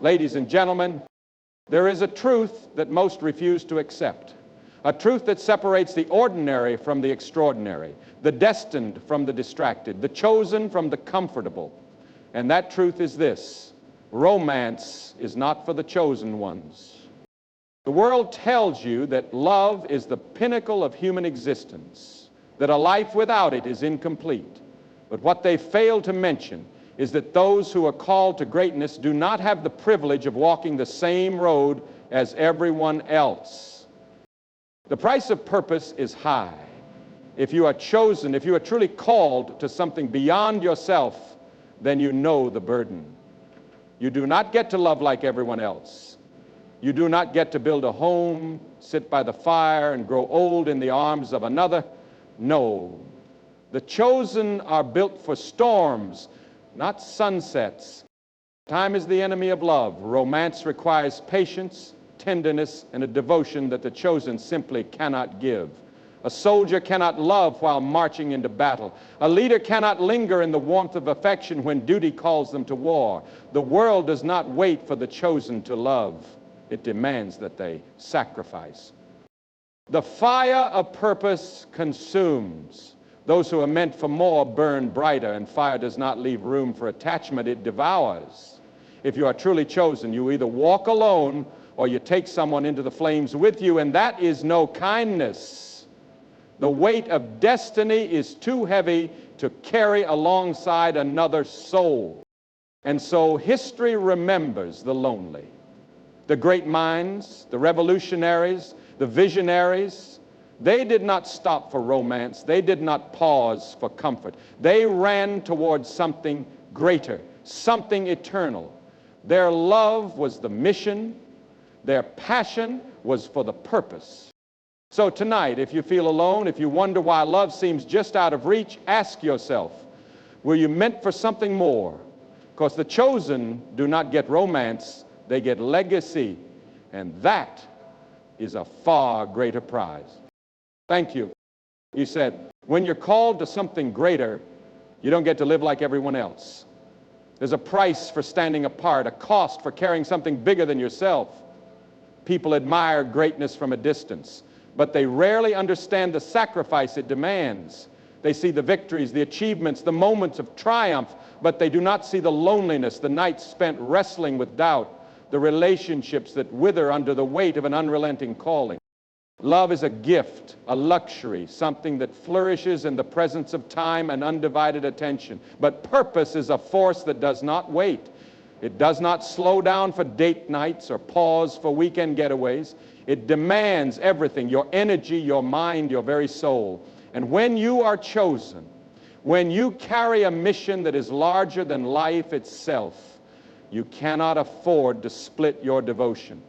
Ladies and gentlemen, there is a truth that most refuse to accept, a truth that separates the ordinary from the extraordinary, the destined from the distracted, the chosen from the comfortable. And that truth is this: romance is not for the chosen ones. The world tells you that love is the pinnacle of human existence, that a life without it is incomplete. But what they fail to mention is that those who are called to greatness do not have the privilege of walking the same road as everyone else. The price of purpose is high. If you are chosen, if you are truly called to something beyond yourself, then you know the burden. You do not get to love like everyone else. You do not get to build a home, sit by the fire, and grow old in the arms of another. No. The chosen are built for storms, not sunsets. Time is the enemy of love. Romance requires patience, tenderness, and a devotion that the chosen simply cannot give. A soldier cannot love while marching into battle. A leader cannot linger in the warmth of affection when duty calls them to war. The world does not wait for the chosen to love. It demands that they sacrifice. The fire of purpose consumes. Those who are meant for more burn brighter, and fire does not leave room for attachment. It devours. If you are truly chosen, you either walk alone or you take someone into the flames with you, and that is no kindness. The weight of destiny is too heavy to carry alongside another soul. And so history remembers the lonely. The great minds, the revolutionaries, the visionaries, they did not stop for romance. They did not pause for comfort. They ran towards something greater, something eternal. Their love was the mission. Their passion was for the purpose. So tonight, if you feel alone, if you wonder why love seems just out of reach, ask yourself, were you meant for something more? Because the chosen do not get romance, they get legacy, and that is a far greater prize. Thank you. You said, when you're called to something greater, you don't get to live like everyone else. There's a price for standing apart, a cost for carrying something bigger than yourself. People admire greatness from a distance, but they rarely understand the sacrifice it demands. They see the victories, the achievements, the moments of triumph, but they do not see the loneliness, the nights spent wrestling with doubt, the relationships that wither under the weight of an unrelenting calling. Love is a gift, a luxury, something that flourishes in the presence of time and undivided attention. But purpose is a force that does not wait. It does not slow down for date nights or pause for weekend getaways. It demands everything, your energy, your mind, your very soul. And when you are chosen, when you carry a mission that is larger than life itself, you cannot afford to split your devotion.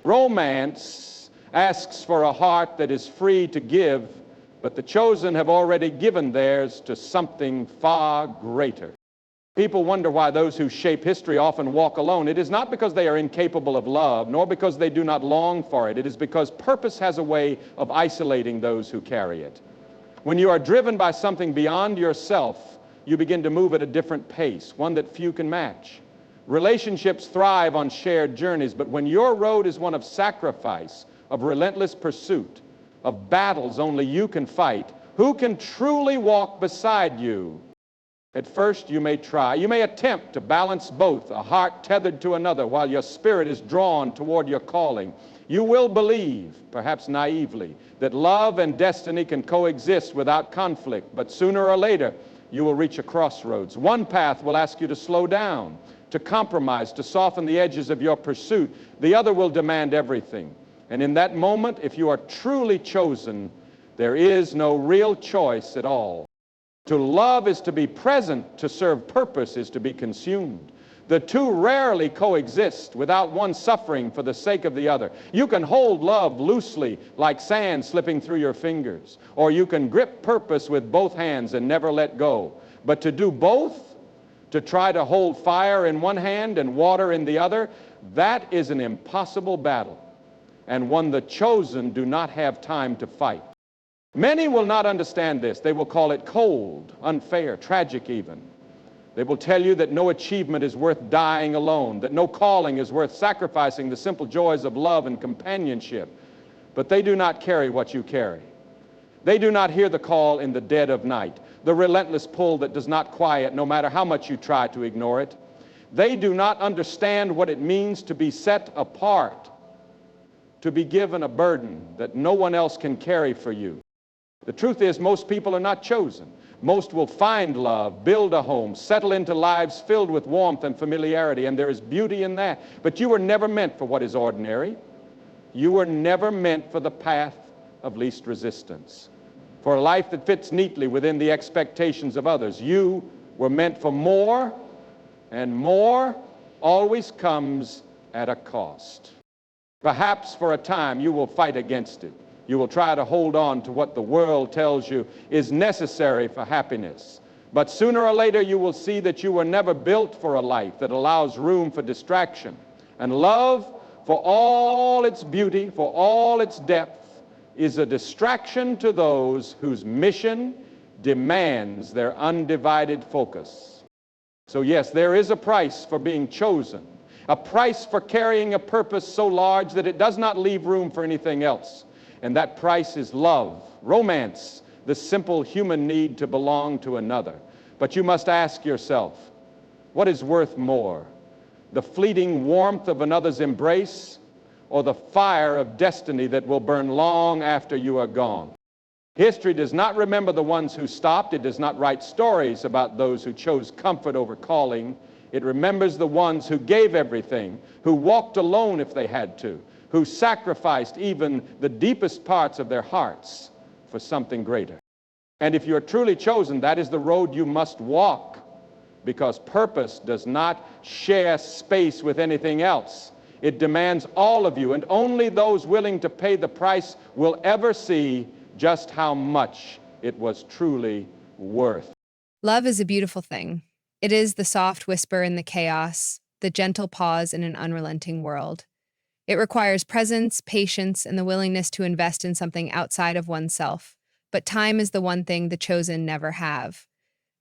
Romance asks for a heart that is free to give, but the chosen have already given theirs to something far greater. People wonder why those who shape history often walk alone. It is not because they are incapable of love, nor because they do not long for it. It is because purpose has a way of isolating those who carry it. When you are driven by something beyond yourself, you begin to move at a different pace, one that few can match. Relationships thrive on shared journeys, but when your road is one of sacrifice, of relentless pursuit, of battles only you can fight, who can truly walk beside you? At first you may try, you may attempt to balance both, a heart tethered to another while your spirit is drawn toward your calling. You will believe, perhaps naively, that love and destiny can coexist without conflict, but sooner or later you will reach a crossroads. One path will ask you to slow down, to compromise, to soften the edges of your pursuit. The other will demand everything. And in that moment, if you are truly chosen, there is no real choice at all. To love is to be present, to serve purpose is to be consumed. The two rarely coexist without one suffering for the sake of the other. You can hold love loosely like sand slipping through your fingers, or you can grip purpose with both hands and never let go. But to do both, to try to hold fire in one hand and water in the other, that is an impossible battle, and one the chosen do not have time to fight. Many will not understand this. They will call it cold, unfair, tragic even. They will tell you that no achievement is worth dying alone, that no calling is worth sacrificing the simple joys of love and companionship. But they do not carry what you carry. They do not hear the call in the dead of night, the relentless pull that does not quiet no matter how much you try to ignore it. They do not understand what it means to be set apart, to be given a burden that no one else can carry for you. The truth is, most people are not chosen. Most will find love, build a home, settle into lives filled with warmth and familiarity, and there is beauty in that. But you were never meant for what is ordinary. You were never meant for the path of least resistance, for a life that fits neatly within the expectations of others. You were meant for more, and more always comes at a cost. Perhaps for a time you will fight against it. You will try to hold on to what the world tells you is necessary for happiness. But sooner or later you will see that you were never built for a life that allows room for distraction. And love, for all its beauty, for all its depth, is a distraction to those whose mission demands their undivided focus. So yes, there is a price for being chosen, a price for carrying a purpose so large that it does not leave room for anything else. And that price is love, romance, the simple human need to belong to another. But you must ask yourself, what is worth more? The fleeting warmth of another's embrace, or the fire of destiny that will burn long after you are gone? History does not remember the ones who stopped. It does not write stories about those who chose comfort over calling. It remembers the ones who gave everything, who walked alone if they had to, who sacrificed even the deepest parts of their hearts for something greater. And if you're truly chosen, that is the road you must walk, because purpose does not share space with anything else. It demands all of you, and only those willing to pay the price will ever see just how much it was truly worth. Love is a beautiful thing. It is the soft whisper in the chaos, the gentle pause in an unrelenting world. It requires presence, patience, and the willingness to invest in something outside of oneself. But time is the one thing the chosen never have.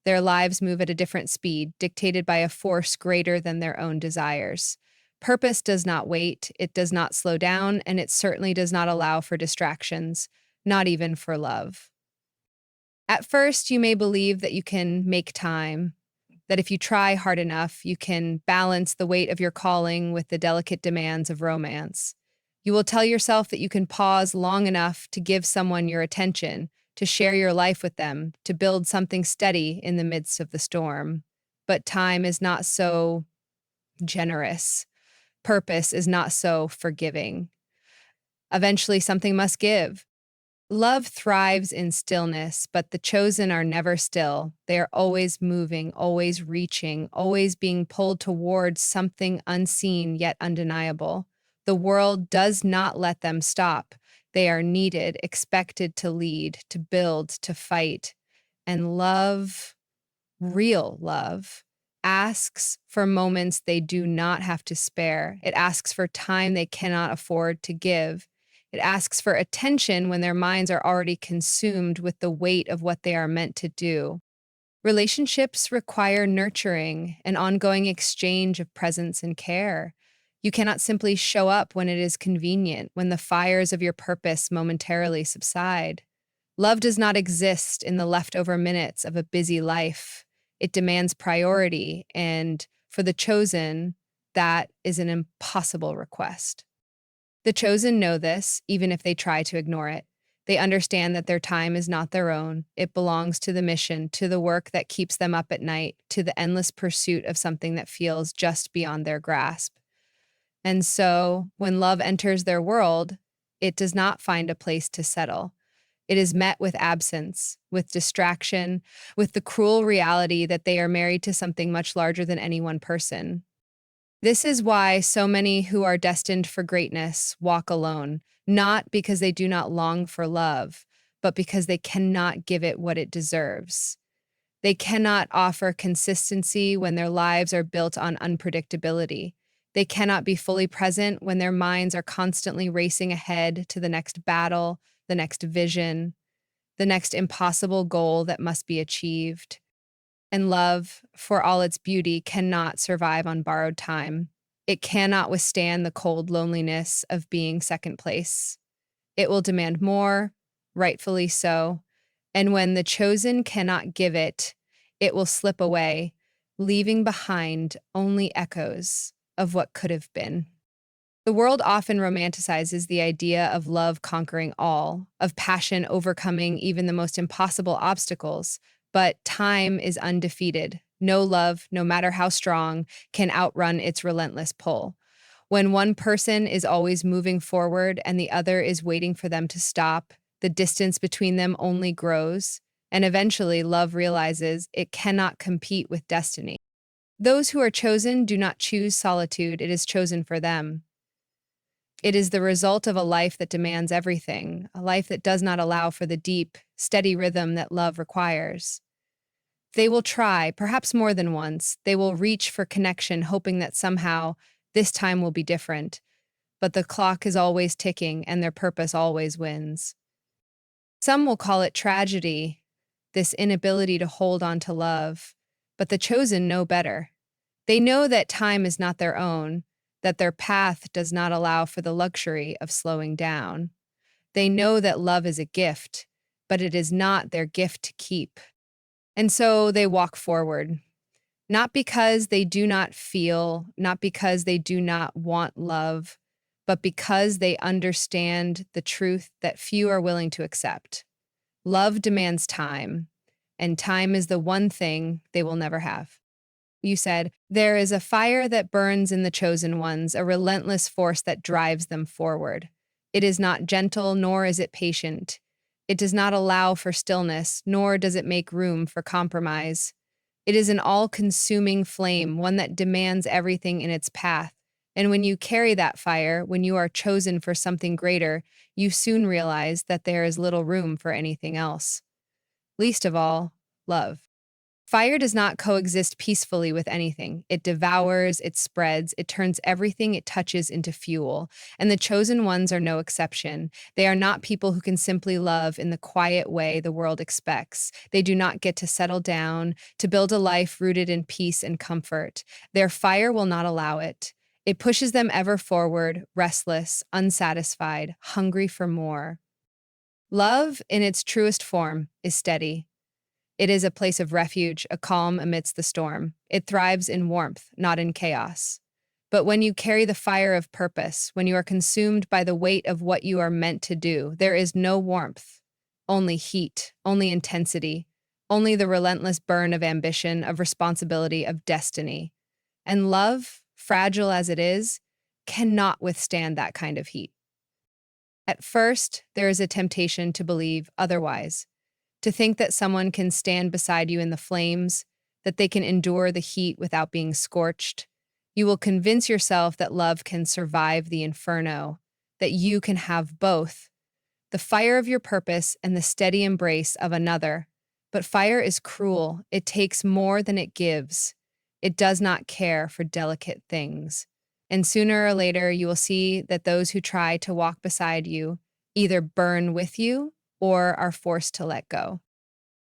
Their lives move at a different speed, dictated by a force greater than their own desires. Purpose does not wait, it does not slow down, and it certainly does not allow for distractions, not even for love. At first, you may believe that you can make time, that if you try hard enough, you can balance the weight of your calling with the delicate demands of romance. You will tell yourself that you can pause long enough to give someone your attention, to share your life with them, to build something steady in the midst of the storm. But time is not so generous. Purpose is not so forgiving. Eventually, something must give. Love thrives in stillness, but the chosen are never still. They are always moving, always reaching, always being pulled towards something unseen yet undeniable. The world does not let them stop. They are needed, expected to lead, to build, to fight. And love, real love, asks for moments they do not have to spare. It asks for time they cannot afford to give. It asks for attention when their minds are already consumed with the weight of what they are meant to do. Relationships require nurturing, an ongoing exchange of presence and care. You cannot simply show up when it is convenient, when the fires of your purpose momentarily subside. Love does not exist in the leftover minutes of a busy life. It demands priority, and for the chosen, that is an impossible request. The chosen know this, even if they try to ignore it. They understand that their time is not their own. It belongs to the mission, to the work that keeps them up at night, to the endless pursuit of something that feels just beyond their grasp. And so, when love enters their world, it does not find a place to settle. It is met with absence, with distraction, with the cruel reality that they are married to something much larger than any one person. This is why so many who are destined for greatness walk alone, not because they do not long for love, but because they cannot give it what it deserves. They cannot offer consistency when their lives are built on unpredictability. They cannot be fully present when their minds are constantly racing ahead to the next battle, the next vision, the next impossible goal that must be achieved. And love, for all its beauty, cannot survive on borrowed time. It cannot withstand the cold loneliness of being second place. It will demand more, rightfully so. And when the chosen cannot give it, it will slip away, leaving behind only echoes of what could have been. The world often romanticizes the idea of love conquering all, of passion overcoming even the most impossible obstacles, but time is undefeated. No love, no matter how strong, can outrun its relentless pull. When one person is always moving forward and the other is waiting for them to stop, the distance between them only grows, and eventually love realizes it cannot compete with destiny. Those who are chosen do not choose solitude, it is chosen for them. It is the result of a life that demands everything, a life that does not allow for the deep, steady rhythm that love requires. They will try, perhaps more than once. They will reach for connection, hoping that somehow this time will be different. But the clock is always ticking, and their purpose always wins. Some will call it tragedy, this inability to hold on to love. But the chosen know better. They know that time is not their own, that their path does not allow for the luxury of slowing down. They know that love is a gift, but it is not their gift to keep. And so they walk forward, not because they do not feel, not because they do not want love, but because they understand the truth that few are willing to accept. Love demands time, and time is the one thing they will never have. You said, there is a fire that burns in the chosen ones, a relentless force that drives them forward. It is not gentle, nor is it patient. It does not allow for stillness, nor does it make room for compromise. It is an all-consuming flame, one that demands everything in its path. And when you carry that fire, when you are chosen for something greater, you soon realize that there is little room for anything else. Least of all, love. Fire does not coexist peacefully with anything. It devours, it spreads, it turns everything it touches into fuel. And the chosen ones are no exception. They are not people who can simply love in the quiet way the world expects. They do not get to settle down, to build a life rooted in peace and comfort. Their fire will not allow it. It pushes them ever forward, restless, unsatisfied, hungry for more. Love, in its truest form, is steady. It is a place of refuge, a calm amidst the storm. It thrives in warmth, not in chaos. But when you carry the fire of purpose, when you are consumed by the weight of what you are meant to do, there is no warmth, only heat, only intensity, only the relentless burn of ambition, of responsibility, of destiny. And love, fragile as it is, cannot withstand that kind of heat. At first, there is a temptation to believe otherwise, to think that someone can stand beside you in the flames, that they can endure the heat without being scorched. You will convince yourself that love can survive the inferno, that you can have both, the fire of your purpose and the steady embrace of another. But fire is cruel. It takes more than it gives. It does not care for delicate things. And sooner or later, you will see that those who try to walk beside you either burn with you or are forced to let go.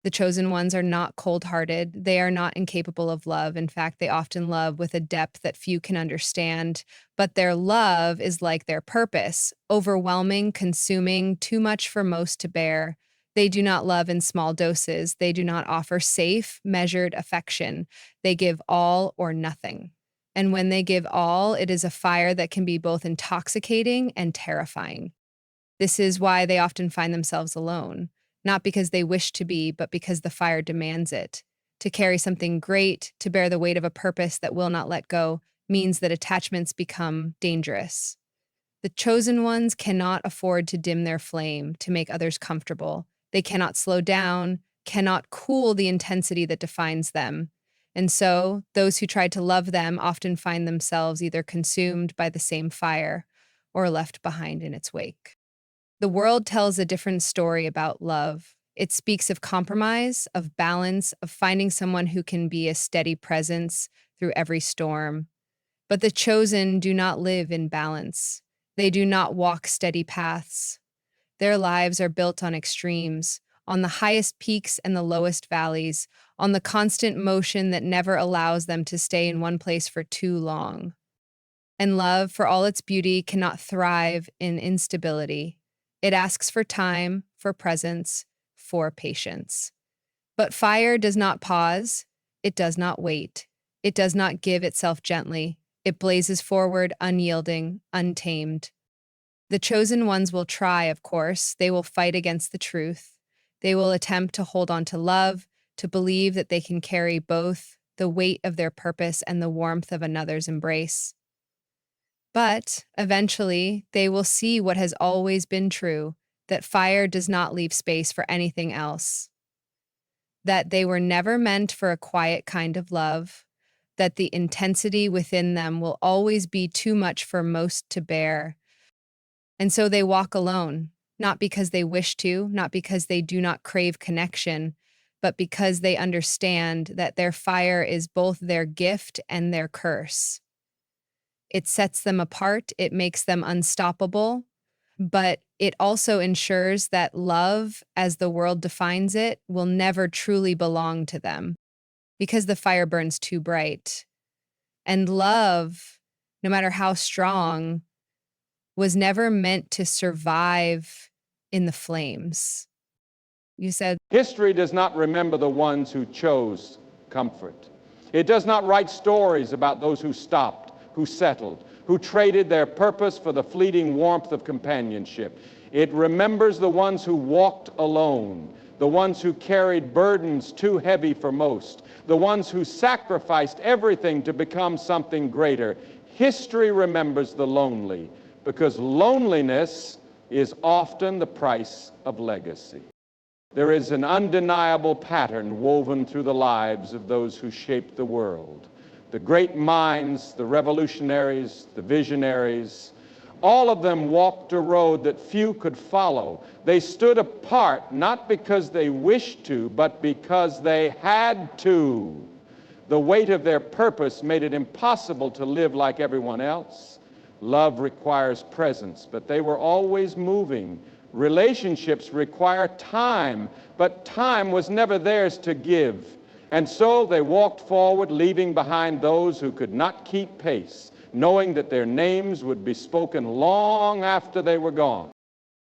The chosen ones are not cold-hearted. They are not incapable of love. In fact, they often love with a depth that few can understand. But their love is like their purpose, overwhelming, consuming, too much for most to bear. They do not love in small doses. They do not offer safe, measured affection. They give all or nothing. And when they give all, it is a fire that can be both intoxicating and terrifying. This is why they often find themselves alone, not because they wish to be, but because the fire demands it. To carry something great, to bear the weight of a purpose that will not let go, means that attachments become dangerous. The chosen ones cannot afford to dim their flame, to make others comfortable. They cannot slow down, cannot cool the intensity that defines them. And so, those who try to love them often find themselves either consumed by the same fire or left behind in its wake. The world tells a different story about love. It speaks of compromise, of balance, of finding someone who can be a steady presence through every storm. But the chosen do not live in balance. They do not walk steady paths. Their lives are built on extremes, on the highest peaks and the lowest valleys, on the constant motion that never allows them to stay in one place for too long. And love, for all its beauty, cannot thrive in instability. It asks for time, for presence, for patience. But fire does not pause. It does not wait. It does not give itself gently. It blazes forward, unyielding, untamed. The chosen ones will try, of course. They will fight against the truth. They will attempt to hold on to love, to believe that they can carry both the weight of their purpose and the warmth of another's embrace. But eventually, they will see what has always been true, that fire does not leave space for anything else, that they were never meant for a quiet kind of love, that the intensity within them will always be too much for most to bear. And so they walk alone, not because they wish to, not because they do not crave connection, but because they understand that their fire is both their gift and their curse. It sets them apart, it makes them unstoppable, but it also ensures that love, as the world defines it, will never truly belong to them because the fire burns too bright. And love, no matter how strong, was never meant to survive in the flames. You said, History does not remember the ones who chose comfort. It does not write stories about those who stopped, who settled, who traded their purpose for the fleeting warmth of companionship. It remembers the ones who walked alone, the ones who carried burdens too heavy for most, the ones who sacrificed everything to become something greater. History remembers the lonely, because loneliness is often the price of legacy. There is an undeniable pattern woven through the lives of those who shaped the world. The great minds, the revolutionaries, the visionaries, all of them walked a road that few could follow. They stood apart, not because they wished to, but because they had to. The weight of their purpose made it impossible to live like everyone else. Love requires presence, but they were always moving. Relationships require time, but time was never theirs to give. And so they walked forward, leaving behind those who could not keep pace, knowing that their names would be spoken long after they were gone.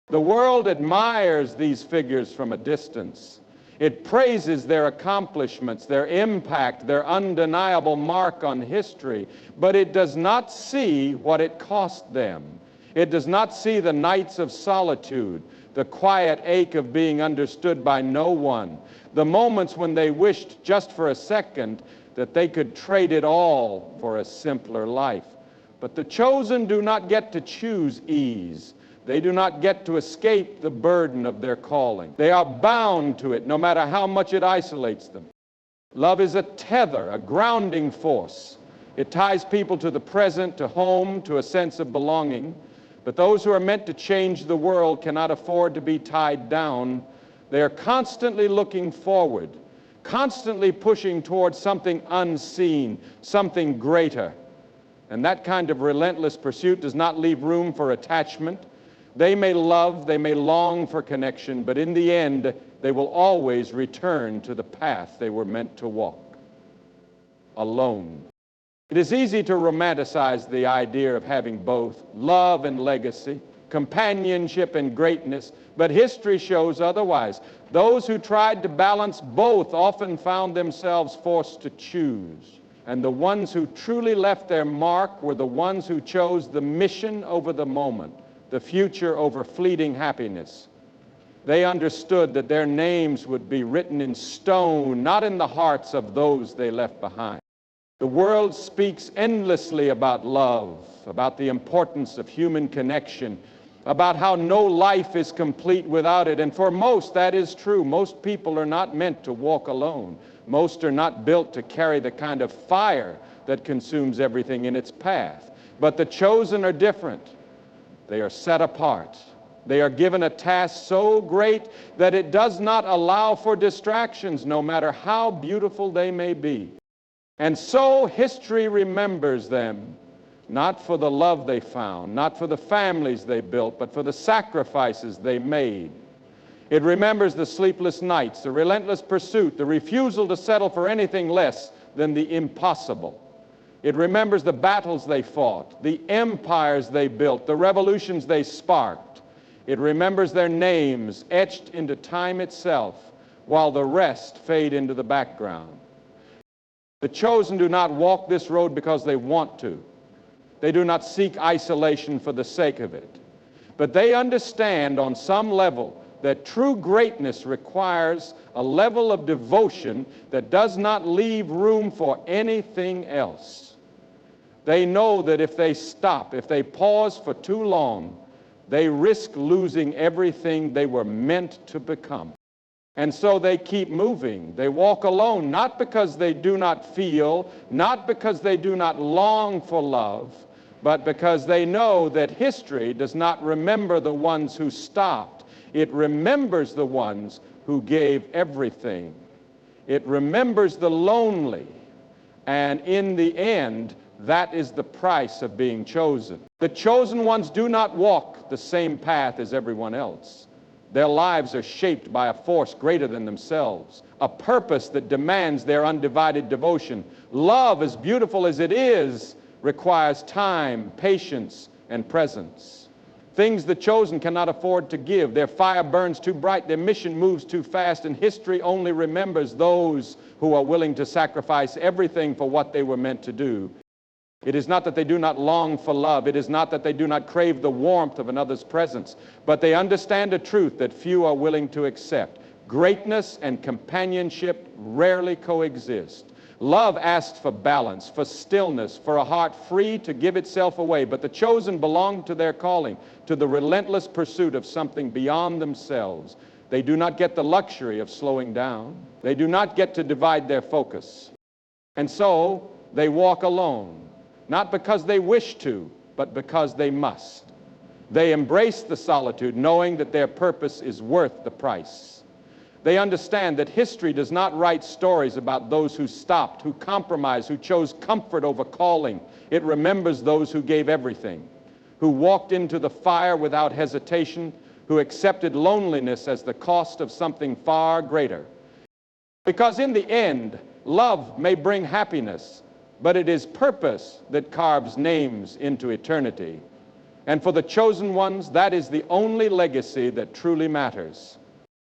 The world admires these figures from a distance. It praises their accomplishments, their impact, their undeniable mark on history, but it does not see what it cost them. It does not see the nights of solitude, the quiet ache of being understood by no one, the moments when they wished just for a second that they could trade it all for a simpler life. But the chosen do not get to choose ease. They do not get to escape the burden of their calling. They are bound to it, no matter how much it isolates them. Love is a tether, a grounding force. It ties people to the present, to home, to a sense of belonging. But those who are meant to change the world cannot afford to be tied down. They are constantly looking forward, constantly pushing towards something unseen, something greater. And that kind of relentless pursuit does not leave room for attachment. They may love, they may long for connection, but in the end, they will always return to the path they were meant to walk, alone. It is easy to romanticize the idea of having both love and legacy, companionship and greatness, but history shows otherwise. Those who tried to balance both often found themselves forced to choose. And the ones who truly left their mark were the ones who chose the mission over the moment, the future over fleeting happiness. They understood that their names would be written in stone, not in the hearts of those they left behind. The world speaks endlessly about love, about the importance of human connection, about how no life is complete without it. And for most, that is true. Most people are not meant to walk alone. Most are not built to carry the kind of fire that consumes everything in its path. But the chosen are different. They are set apart. They are given a task so great that it does not allow for distractions, no matter how beautiful they may be. And so history remembers them, not for the love they found, not for the families they built, but for the sacrifices they made. It remembers the sleepless nights, the relentless pursuit, the refusal to settle for anything less than the impossible. It remembers the battles they fought, the empires they built, the revolutions they sparked. It remembers their names etched into time itself, while the rest fade into the background. The chosen do not walk this road because they want to. They do not seek isolation for the sake of it. But they understand on some level that true greatness requires a level of devotion that does not leave room for anything else. They know that if they stop, if they pause for too long, they risk losing everything they were meant to become. And so they keep moving. They walk alone, not because they do not feel, not because they do not long for love, but because they know that history does not remember the ones who stopped. It remembers the ones who gave everything. It remembers the lonely. And in the end, that is the price of being chosen. The chosen ones do not walk the same path as everyone else. Their lives are shaped by a force greater than themselves, a purpose that demands their undivided devotion. Love, as beautiful as it is, requires time, patience, and presence. Things the chosen cannot afford to give. Their fire burns too bright, their mission moves too fast, and history only remembers those who are willing to sacrifice everything for what they were meant to do. It is not that they do not long for love. It is not that they do not crave the warmth of another's presence, but they understand a truth that few are willing to accept. Greatness and companionship rarely coexist. Love asks for balance, for stillness, for a heart free to give itself away, but the chosen belong to their calling, to the relentless pursuit of something beyond themselves. They do not get the luxury of slowing down. They do not get to divide their focus. And so they walk alone. Not because they wish to, but because they must. They embrace the solitude, knowing that their purpose is worth the price. They understand that history does not write stories about those who stopped, who compromised, who chose comfort over calling. It remembers those who gave everything, who walked into the fire without hesitation, who accepted loneliness as the cost of something far greater. Because in the end, love may bring happiness, but it is purpose that carves names into eternity. And for the chosen ones, that is the only legacy that truly matters.